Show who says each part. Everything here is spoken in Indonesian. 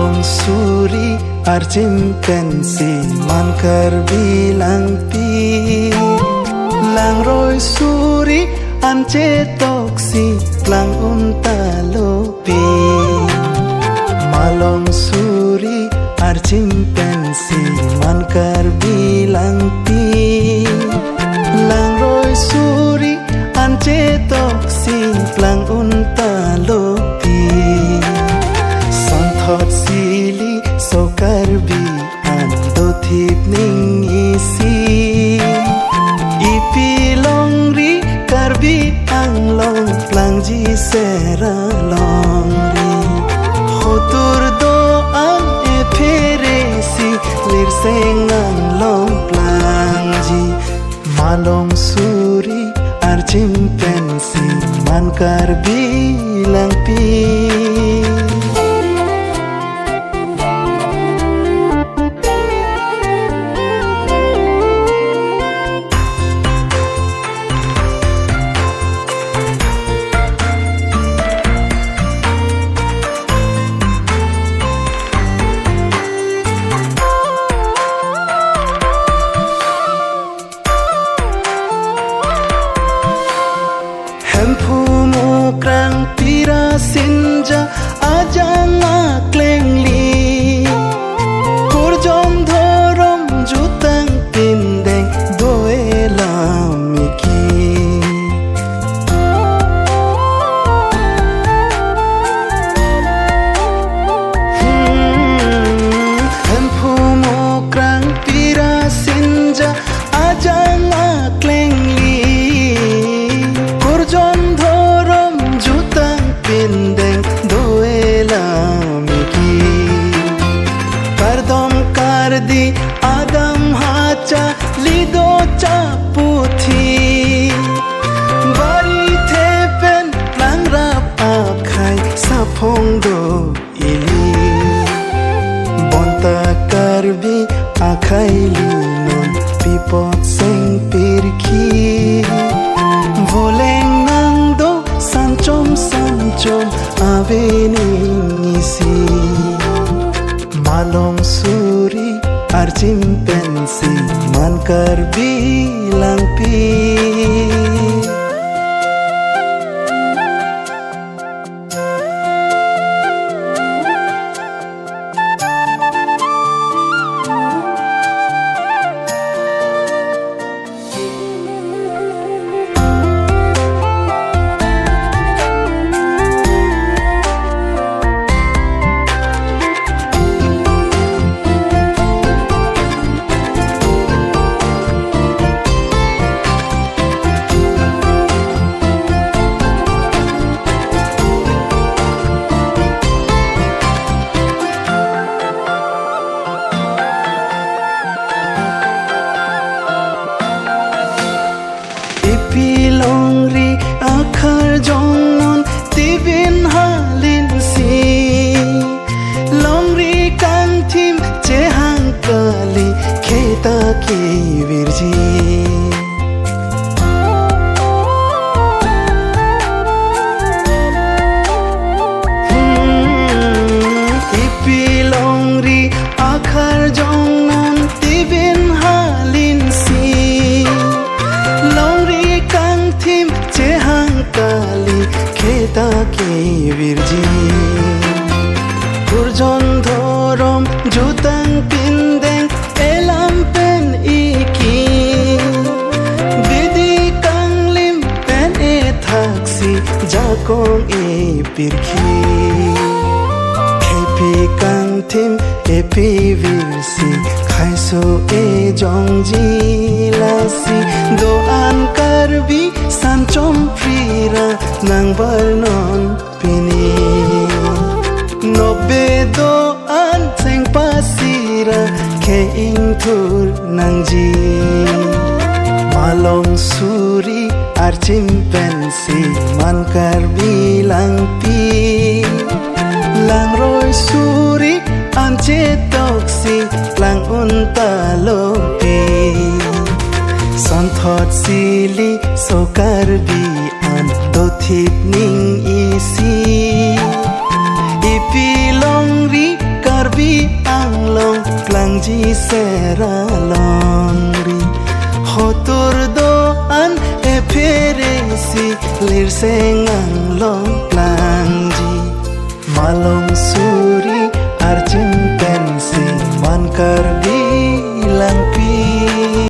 Speaker 1: Malong suri archimpansi mankar bilang pi lang roy suri ance toksi lang untalopi Malong suri archimpansi mankar bilang pi lang roy suri ance toksi lang untalopi Santhot sili so karbi ando thip ning isi Ipi longri karbi ang long lang ji sera longri Hotur do ang e peresi lir sengang long lang ji Malong suri archimpansi man karbi lang pi Hempumu krang tira sinja ajang aklengli Kurjom thorom jutang pindeng doela miki Hempumu krang tira sinja ajang aklengli Kurjon thorom jutang pindeng doela miki Kardom kardi adam hacha lido chaputhi Bari thepen langrap akhai saphong do ili Bonta karbi akhai linon pipot seng pirki Voleng nang do sancom avening isi Malong suri archimpansi mankar bilang pi Pilongri akhar jongnon tibin halin si Longri kang tim chehang kali kheta ki virji Pilongri akhar jongnon tibin halin si Longri thim chehang kali kheta ki virji Kurjon thorom jutang pindeng elam pen iki Didi kanglim pen e thaksi jakong e pirki Kepi kang thim epi virsi khaiso e jongji lasi doan karbi sancom prira nang barnon pini Nobe doan seng pasira ke ingtur nang ji Malong suri archimpansi mankar bilang pi Lang roy suri ance toksi lang untalopi Santhot sili so karbi ando thip ning isi Ipi longri ji sera longri hotur do an e peresi lir sengang long plangji malong suri